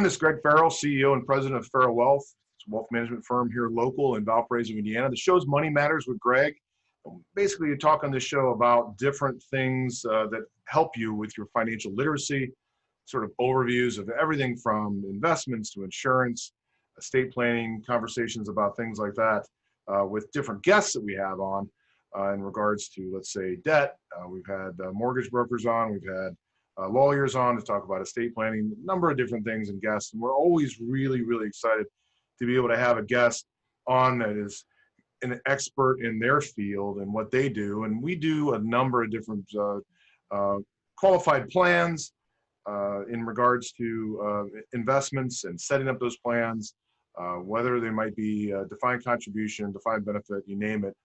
This is Greg Farrell, CEO and President of Farrell Wealth. It's a wealth management firm here local in Valparaiso, Indiana. The show's Money Matters with Greg. Basically, we talk on this show about different things that help you with your financial literacy, sort of overviews of everything from investments to insurance, estate planning, conversations about things like that with different guests that we have on in regards to, let's say, debt. We've had mortgage brokers on, we've had lawyers on to talk about estate planning, a number of different things and guests. And we're always really, really excited to be able to have a guest on that is an expert in their field and what they do. And we do a number of different qualified plans in regards to investments and setting up those plans, whether they might be defined contribution, defined benefit, you name it,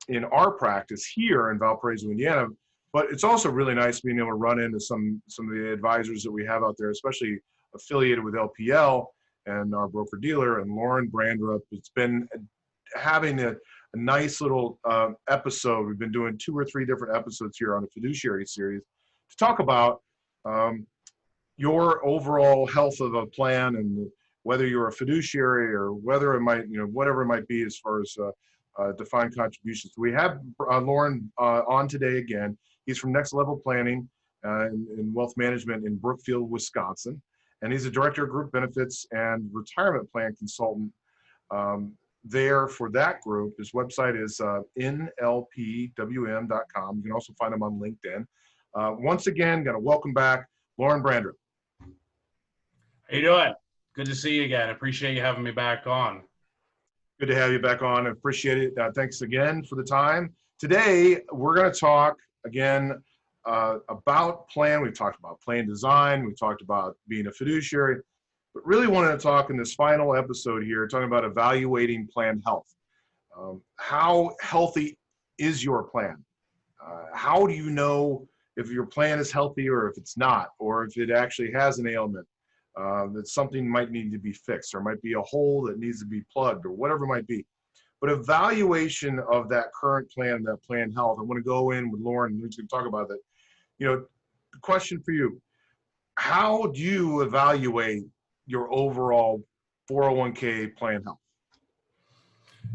in our practice here in Valparaiso, Indiana. But it's also really nice being able to run into some of the advisors that we have out there, especially affiliated with LPL and our broker dealer and Lauren Brandrup. It's been having a nice little episode. We've been doing 2 or 3 different episodes here on the Fiduciary series to talk about your overall health of a plan and whether you're a fiduciary or whether it might, whatever it might be as far as defined contributions. We have Lauren on today again. He's from Next Level Planning and Wealth Management in Brookfield, Wisconsin. And he's a director of group benefits and retirement plan consultant there for that group. His website is nlpwm.com. You can also find him on LinkedIn. Once again, got to welcome back Lauren Brandrup. How you doing? Good to see you again. Appreciate you having me back on. Good to have you back on. I appreciate it. Thanks again for the time. Today, we're going to talk again about plan. We've talked about plan design. We talked about being a fiduciary, but really wanted to talk in this final episode here, talking about evaluating plan health. How healthy is your plan? How do you know if your plan is healthy or if it's not, or if it actually has an ailment? That something might need to be fixed, or might be a hole that needs to be plugged, or whatever it might be. But evaluation of that current plan, that plan health, I want to go in with Lauren and we're going to talk about that. The question for you, how do you evaluate your overall 401k plan health?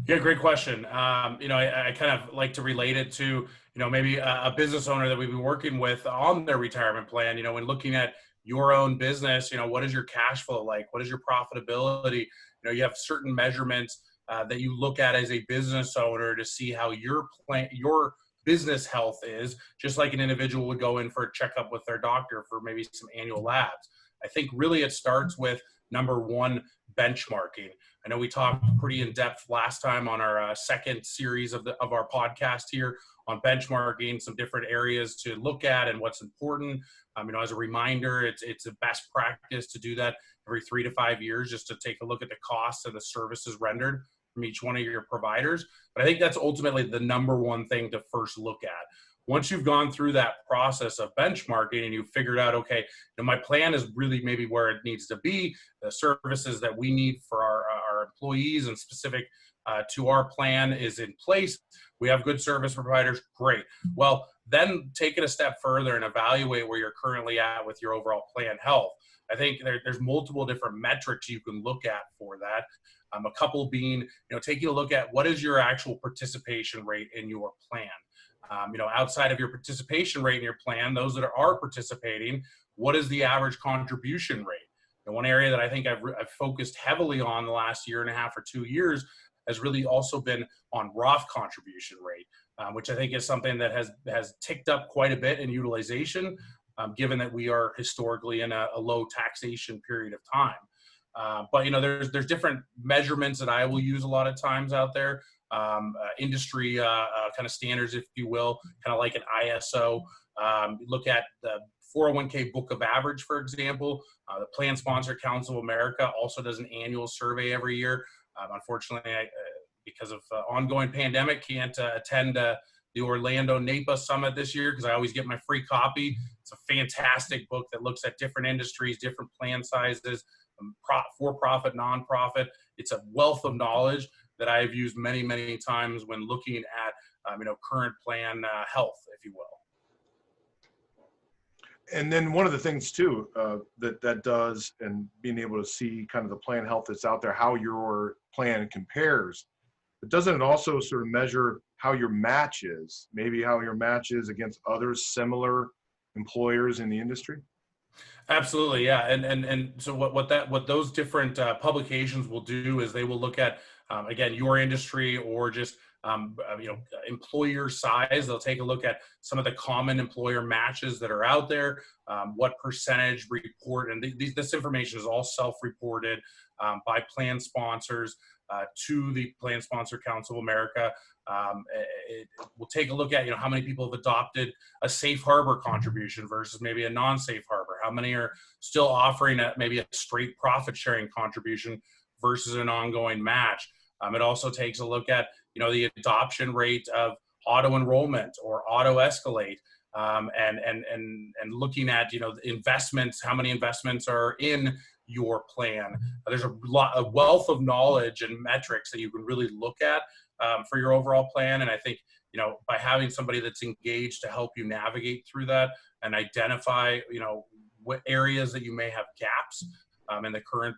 Yeah, great question. I kind of like to relate it to, maybe a business owner that we've been working with on their retirement plan, when looking at your own business, what is your cash flow like? What is your profitability? You have certain measurements that you look at as a business owner to see how your business health is, just like an individual would go in for a checkup with their doctor for maybe some annual labs. I think really it starts with number one, benchmarking. I know we talked pretty in depth last time on our second series of our podcast here on benchmarking, some different areas to look at and what's important. As a reminder, it's a best practice to do that every 3 to 5 years, just to take a look at the costs and the services rendered from each one of your providers. But I think that's ultimately the number one thing to first look at. Once you've gone through that process of benchmarking and you've figured out, okay, my plan is really maybe where it needs to be, the services that we need for our employees and specific to our plan is in place, we have good service providers, great. Well, then take it a step further and evaluate where you're currently at with your overall plan health. I think there's multiple different metrics you can look at for that. A couple being, taking a look at what is your actual participation rate in your plan. Outside of your participation rate in your plan, those that are participating, what is the average contribution rate? And one area that I think I've focused heavily on the last 1.5 or 2 years has really also been on Roth contribution rate, which I think is something that has ticked up quite a bit in utilization, given that we are historically in a low taxation period of time. But there's different measurements that I will use a lot of times out there, industry kind of standards, if you will, kind of like an ISO. Look at the 401k book of average, for example. The Plan Sponsor Council of America also does an annual survey every year. Unfortunately, because of ongoing pandemic, can't attend the Orlando NAPA Summit this year because I always get my free copy. It's a fantastic book that looks at different industries, different plan sizes, for-profit, non-profit. It's a wealth of knowledge that I've used many, many times when looking at current plan health, if you will. And then one of the things too that does, and being able to see kind of the plan health that's out there, how your plan compares, but doesn't it also sort of measure how your match is, maybe how your match is against other similar employers in the industry? Absolutely, yeah, and so what those different publications will do is they will look at again your industry or just employer size. They'll take a look at some of the common employer matches that are out there, what percentage report, and this information is all self-reported by plan sponsors to the Plan Sponsor Council of America. We'll take a look at how many people have adopted a safe harbor contribution versus maybe a non-safe harbor. How many are still offering maybe a straight profit sharing contribution versus an ongoing match. It also takes a look at the adoption rate of auto enrollment or auto escalate, and looking at investments, how many investments are in your plan. There's a wealth of knowledge and metrics that you can really look at for your overall plan. And I think, by having somebody that's engaged to help you navigate through that and identify, what areas that you may have gaps in the current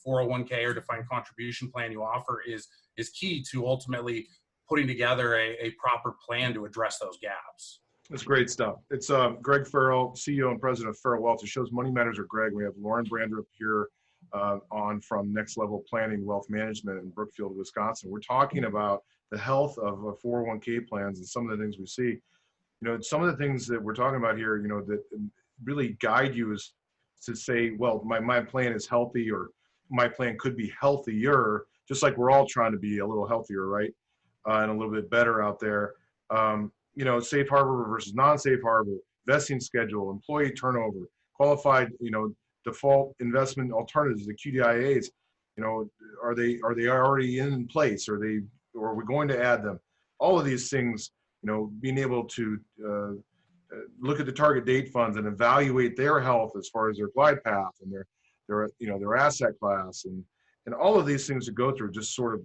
401k or defined contribution plan you offer is key to ultimately putting together a proper plan to address those gaps. That's great stuff. It's Greg Farrell, CEO and President of Farrell Wealth. The show's Money Matters with Greg. We have Lauren Brander up here on from Next Level Planning Wealth Management in Brookfield, Wisconsin. We're talking about the health of 401k plans and some of the things we see. Some of the things that we're talking about here, that really guide you is to say, well, my plan is healthy, or my plan could be healthier, just like we're all trying to be a little healthier, right? And a little bit better out there. Safe harbor versus non-safe harbor, vesting schedule, employee turnover, qualified, default investment alternatives, the QDIAs, are they already in place? Or are we going to add them? All of these things, being able to look at the target date funds and evaluate their health as far as their glide path and their asset class, and all of these things to go through just sort of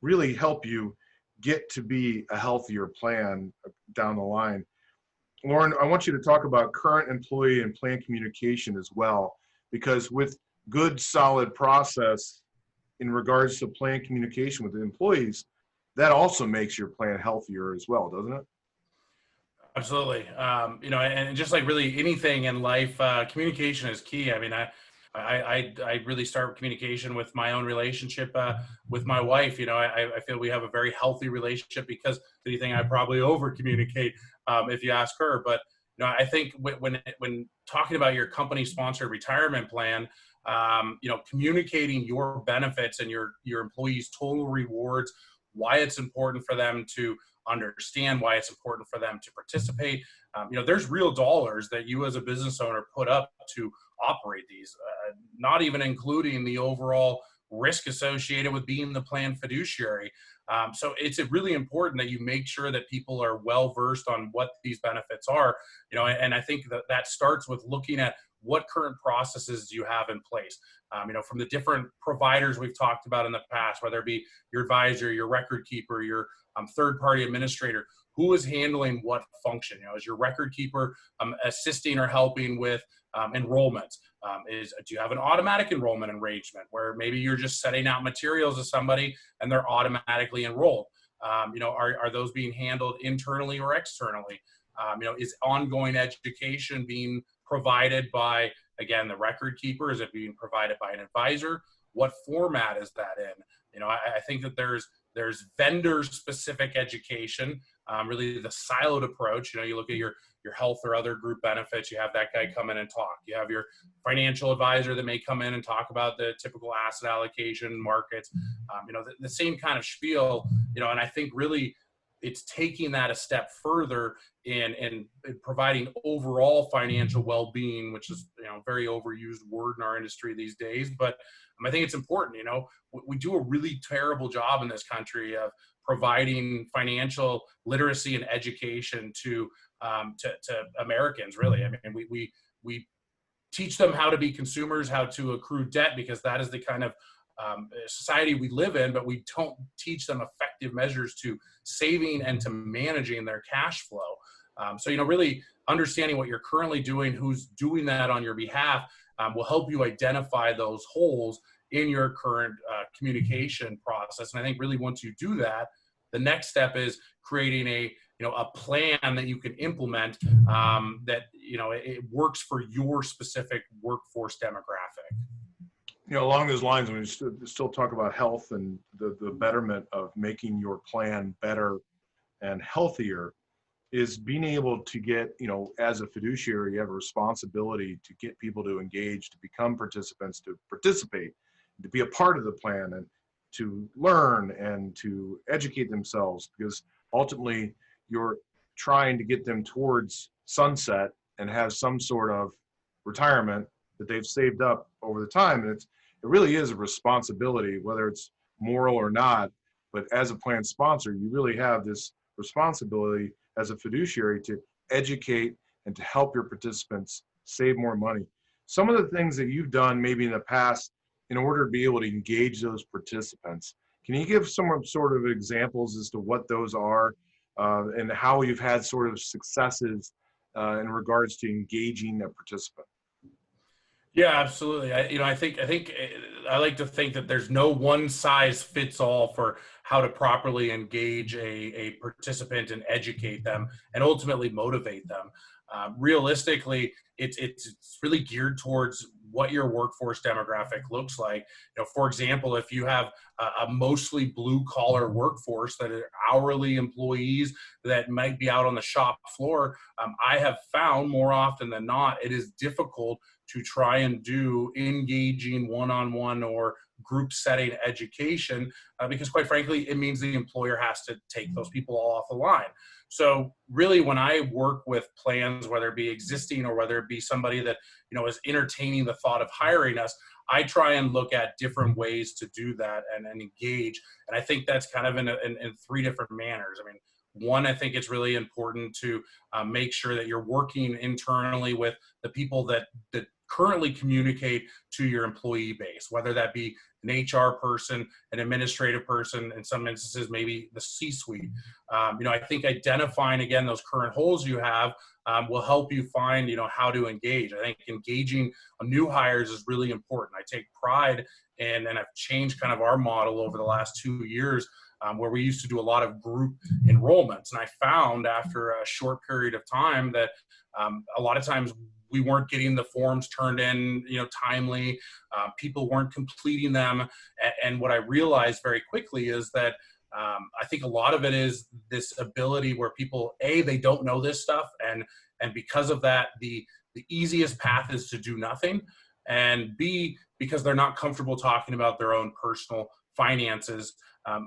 really help you get to be a healthier plan down the line. Lauren, I want you to talk about current employee and plan communication as well, because with good, solid process in regards to plan communication with the employees, that also makes your plan healthier as well, doesn't it? Absolutely. And just like really anything in life, communication is key. I mean, I really start with communication with my own relationship with my wife. I feel we have a very healthy relationship because of anything I probably over communicate if you ask her. But I think when talking about your company sponsored retirement plan, communicating your benefits and your employees' total rewards, why it's important for them to understand, why it's important for them to participate. There's real dollars that you as a business owner put up to operate these, not even including the overall risk associated with being the plan fiduciary. So it's really important that you make sure that people are well versed on what these benefits are, and I think that starts with looking at what current processes do you have in place, from the different providers we've talked about in the past, whether it be your advisor, your record keeper, your third-party administrator, who is handling what function? Is your record keeper assisting or helping with enrollment? Do you have an automatic enrollment arrangement where maybe you're just setting out materials to somebody and they're automatically enrolled? Are those being handled internally or externally? Is ongoing education being provided by, again, the record keeper? Is it being provided by an advisor? What format is that in? I think that there's vendor specific education, really the siloed approach. You look at your health or other group benefits, you have that guy come in and talk. You have your financial advisor that may come in and talk about the typical asset allocation markets, the same kind of spiel, and I think really it's taking that a step further in providing overall financial well-being, which is a very overused word in our industry these days. But I think it's important. We do a really terrible job in this country of providing financial literacy and education to Americans. Really, I mean, we teach them how to be consumers, how to accrue debt, because that is the kind of society we live in, but we don't teach them effective measures to saving and to managing their cash flow. So, really understanding what you're currently doing, who's doing that on your behalf, will help you identify those holes in your current communication process. And I think really once you do that, the next step is creating a plan that you can implement, that it works for your specific workforce demographic. Along those lines, when we still talk about health and the betterment of making your plan better and healthier, is being able to get, as a fiduciary, you have a responsibility to get people to engage, to become participants, to participate, to be a part of the plan, and to learn and to educate themselves, because ultimately you're trying to get them towards sunset and have some sort of retirement that they've saved up over the time. And it really is a responsibility, whether it's moral or not. But as a plan sponsor, you really have this responsibility as a fiduciary to educate and to help your participants save more money. Some of the things that you've done maybe in the past in order to be able to engage those participants, can you give some sort of examples as to what those are, and how you've had sort of successes in regards to engaging a participant? Yeah, absolutely. I like to think that there's no one size fits all for how to properly engage a participant and educate them and ultimately motivate them. Realistically, it's really geared towards what your workforce demographic looks like. For example, if you have a mostly blue collar workforce that are hourly employees that might be out on the shop floor, I have found more often than not it is difficult to try and do engaging one-on-one or group setting education, because quite frankly, it means the employer has to take those people all off the line. So really, when I work with plans, whether it be existing or whether it be somebody that is entertaining the thought of hiring us, I try and look at different ways to do that and engage. And I think that's kind of in three different manners. I mean, one, I think it's really important to make sure that you're working internally with the people that currently communicate to your employee base, whether that be an HR person, an administrative person, in some instances, maybe the C-suite. I think identifying, again, those current holes you have will help you find, how to engage. I think engaging new hires is really important. I take pride in, and I've changed kind of our model over the last 2 years, where we used to do a lot of group enrollments. And I found after a short period of time that a lot of times we weren't getting the forms turned in, timely. People weren't completing them. And what I realized very quickly is that I think a lot of it is this ability where people, A, they don't know this stuff. And because of that, the easiest path is to do nothing. And B, because they're not comfortable talking about their own personal finances.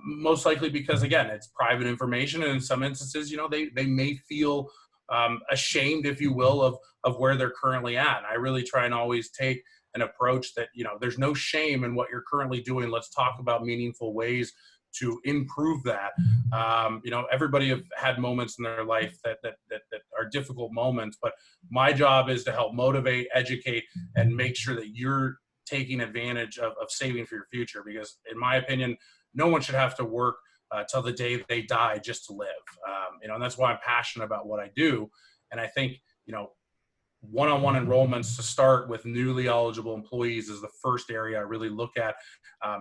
Most likely because, again, it's private information. And in some instances, they may feel ashamed, if you will, of where they're currently at. And I really try and always take an approach that, there's no shame in what you're currently doing. Let's talk about meaningful ways to improve that. Everybody have had moments in their life that are difficult moments, but my job is to help motivate, educate, and make sure that you're taking advantage of saving for your future. Because in my opinion, no one should have to work till the day they die just to live. And that's why I'm passionate about what I do. And I think, one-on-one enrollments to start with newly eligible employees is the first area I really look at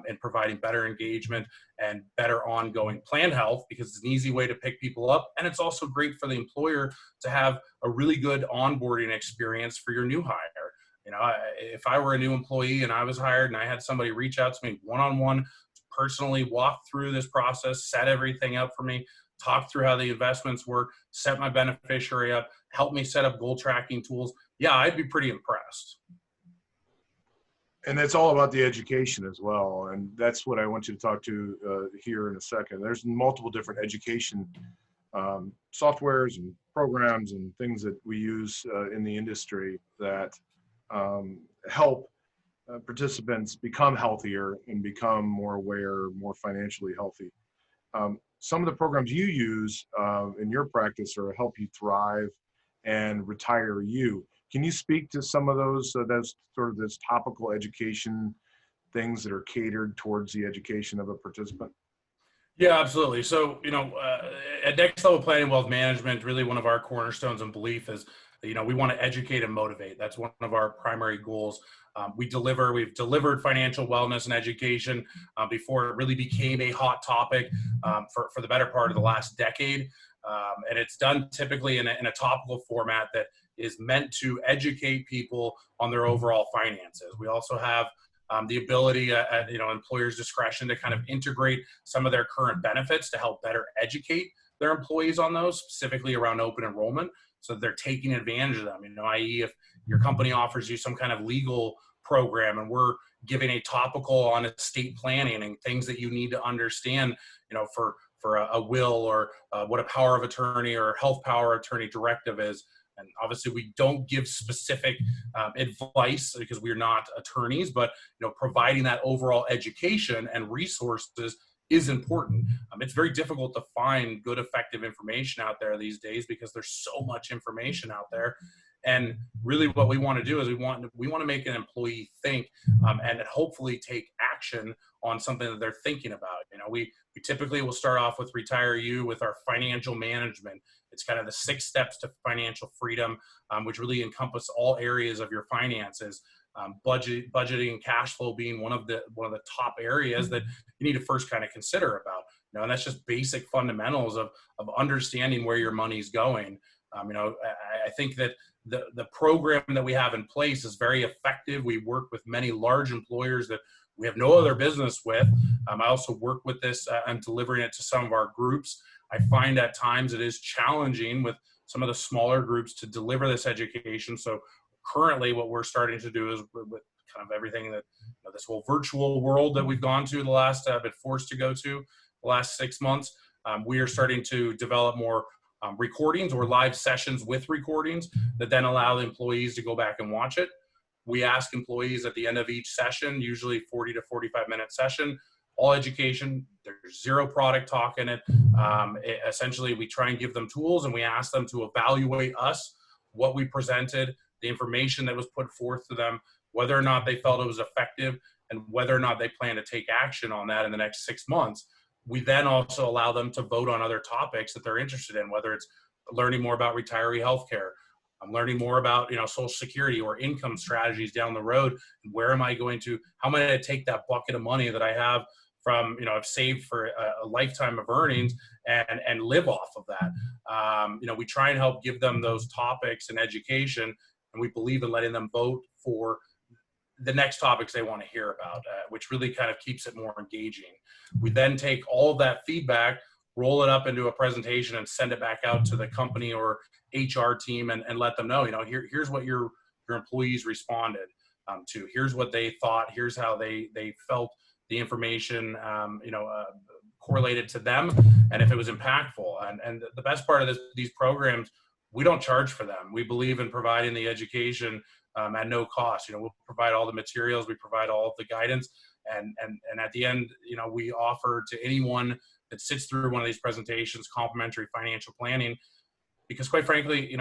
in providing better engagement and better ongoing plan health, because it's an easy way to pick people up. And it's also great for the employer to have a really good onboarding experience for your new hire. If I were a new employee and I was hired and I had somebody reach out to me one-on-one, personally walk through this process, set everything up for me, talk through how the investments work, set my beneficiary up, help me set up goal tracking tools, yeah, I'd be pretty impressed. And it's all about the education as well. And that's what I want you to talk to here in a second. There's multiple different education softwares and programs and things that we use in the industry that help participants become healthier and become more aware, more financially healthy. Some of the programs you use in your practice are Help You Thrive and Retire You. Can you speak to some of those sort of this topical education things that are catered towards the education of a participant? Yeah, absolutely. So, at Next Level Planning Wealth Management, really one of our cornerstones and belief is, we want to educate and motivate. That's one of our primary goals. We've delivered financial wellness and education before it really became a hot topic for the better part of the last decade. And it's done typically in a topical format that is meant to educate people on their overall finances. We also have the ability at employers' discretion to kind of integrate some of their current benefits to help better educate their employees on those, specifically around open enrollment, so that they're taking advantage of them. I.e., if your company offers you some kind of legal program and we're giving a topical on estate planning and things that you need to understand, for a will or what a power of attorney or health power of attorney directive is. And obviously, we don't give specific advice because we're not attorneys, but providing that overall education and resources is important. It's very difficult to find good, effective information out there these days because there's so much information out there. And really, what we want to do is we want to make an employee think and hopefully take action on something that they're thinking about. We typically will start off with Retire You with our financial management. It's kind of the 6 steps to financial freedom, which really encompass all areas of your finances. Budgeting and cash flow being one of the top areas that you need to first kind of consider about. And that's just basic fundamentals of understanding where your money's going. I think that the program that we have in place is very effective. We work with many large employers that we have no other business with. I also work with this and delivering it to some of our groups. I find at times it is challenging with some of the smaller groups to deliver this education. So currently what we're starting to do is with kind of everything that this whole virtual world that we've gone to the last been forced to go to the last 6 months, we are starting to develop more recordings or live sessions with recordings that then allow the employees to go back and watch it. We ask employees at the end of each session, usually 40 to 45-minute session, all education. There's zero product talk in it. Essentially, we try and give them tools and we ask them to evaluate us, what we presented, the information that was put forth to them, whether or not they felt it was effective, and whether or not they plan to take action on that in the next 6 months. We then also allow them to vote on other topics that they're interested in, whether it's learning more about retiree healthcare, I'm learning more about Social Security or income strategies down the road. How am I going to take that bucket of money that I have from I've saved for a lifetime of earnings and live off of that. We try and help give them those topics and education, and we believe in letting them vote for the next topics they want to hear about, which really kind of keeps it more engaging. We then take all of that feedback, roll it up into a presentation, and send it back out to the company or HR team and let them know, here's what your employees responded to. Here's what they thought. Here's how they felt the information, correlated to them, and if it was impactful. And the best part of these programs, we don't charge for them. We believe in providing the education at no cost. We'll provide all the materials, we provide all of the guidance, and at the end, we offer to anyone that sits through one of these presentations complimentary financial planning, because quite frankly,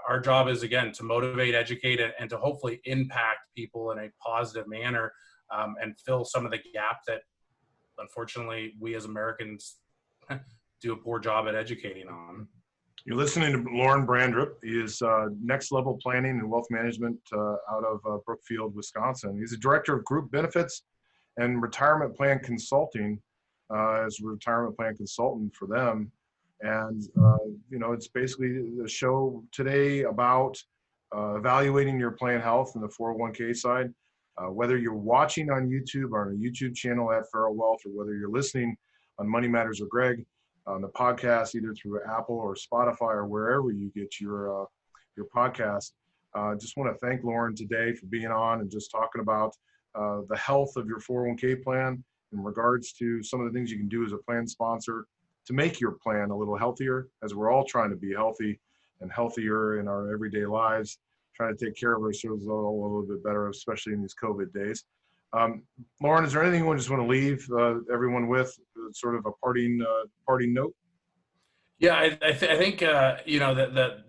our job is, again, to motivate, educate, and to hopefully impact people in a positive manner, and fill some of the gap that unfortunately we as Americans do a poor job at educating on. You're listening to Lauren Brandrup. He is Next Level Planning and Wealth Management out of Brookfield, Wisconsin. He's a director of group benefits and retirement plan consulting, as a retirement plan consultant for them. And, it's basically the show today about evaluating your plan health in the 401k side. Whether you're watching on YouTube or on a YouTube channel at Farrell Wealth, or whether you're listening on Money Matters with Greg on the podcast, either through Apple or Spotify or wherever you get your podcast. Just want to thank Lauren today for being on and just talking about the health of your 401k plan in regards to some of the things you can do as a plan sponsor to make your plan a little healthier, as we're all trying to be healthy and healthier in our everyday lives, trying to take care of ourselves all a little bit better, especially in these COVID days. Lauren, is there anything you just want to leave everyone with, sort of a parting note? Yeah, I think the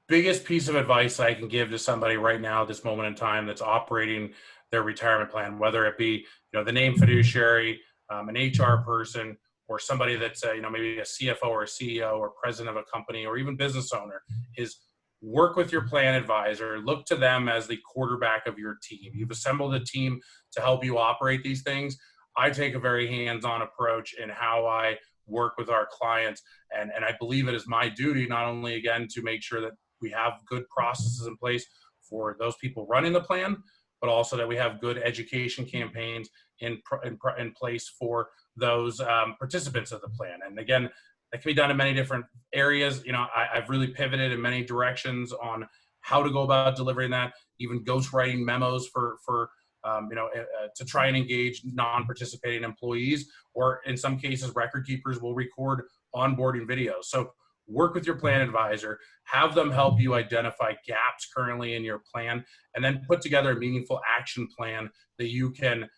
biggest piece of advice I can give to somebody right now at this moment in time that's operating their retirement plan, whether it be the name Fiduciary, an HR person, or somebody that's maybe a CFO or a CEO or president of a company or even business owner, is work with your plan advisor. Look to them as the quarterback of your team. You've assembled a team to help you operate these things. I take a very hands-on approach in how I work with our clients, and I believe it is my duty not only, again, to make sure that we have good processes in place for those people running the plan, but also that we have good education campaigns in place for those participants of the plan. And again, that can be done in many different areas. I've really pivoted in many directions on how to go about delivering that, even ghostwriting memos to try and engage non-participating employees, or in some cases, record keepers will record onboarding videos. So work with your plan advisor, have them help you identify gaps currently in your plan, and then put together a meaningful action plan that you can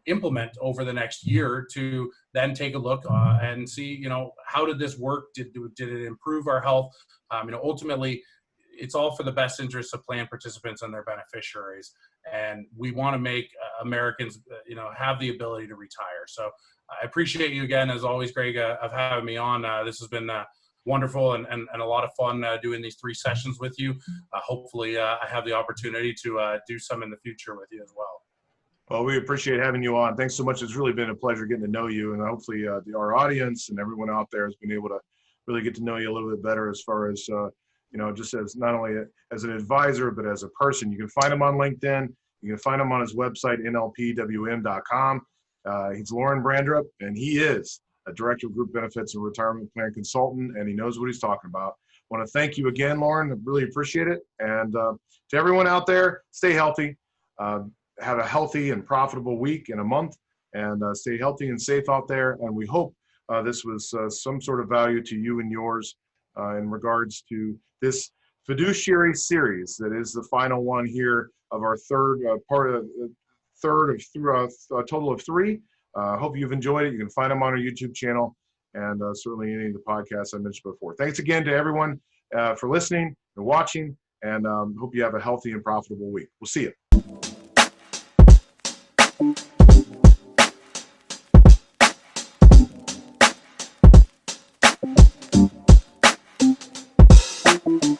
implement over the next year to then take a look and see, how did this work? Did it improve our health? Ultimately, it's all for the best interests of plan participants and their beneficiaries. And we want to make Americans, have the ability to retire. So I appreciate you again, as always, Greg, of having me on. This has been wonderful and a lot of fun doing these 3 sessions with you. Hopefully I have the opportunity to do some in the future with you as well. Well, we appreciate having you on. Thanks so much. It's really been a pleasure getting to know you, and hopefully our audience and everyone out there has been able to really get to know you a little bit better as far as, just as not only as an advisor, but as a person. You can find him on LinkedIn. You can find him on his website, nlpwm.com. He's Lauren Brandrup, and he is a Director of Group Benefits and Retirement Plan Consultant, and he knows what he's talking about. I want to thank you again, Lauren. I really appreciate it. And to everyone out there, stay healthy. Have a healthy and profitable week and a month, and stay healthy and safe out there. And we hope this was some sort of value to you and yours in regards to this Fiduciary series that is the final one here of our third of a total of 3. Hope you've enjoyed it. You can find them on our YouTube channel and certainly any of the podcasts I mentioned before. Thanks again to everyone for listening and watching, and hope you have a healthy and profitable week. We'll see you.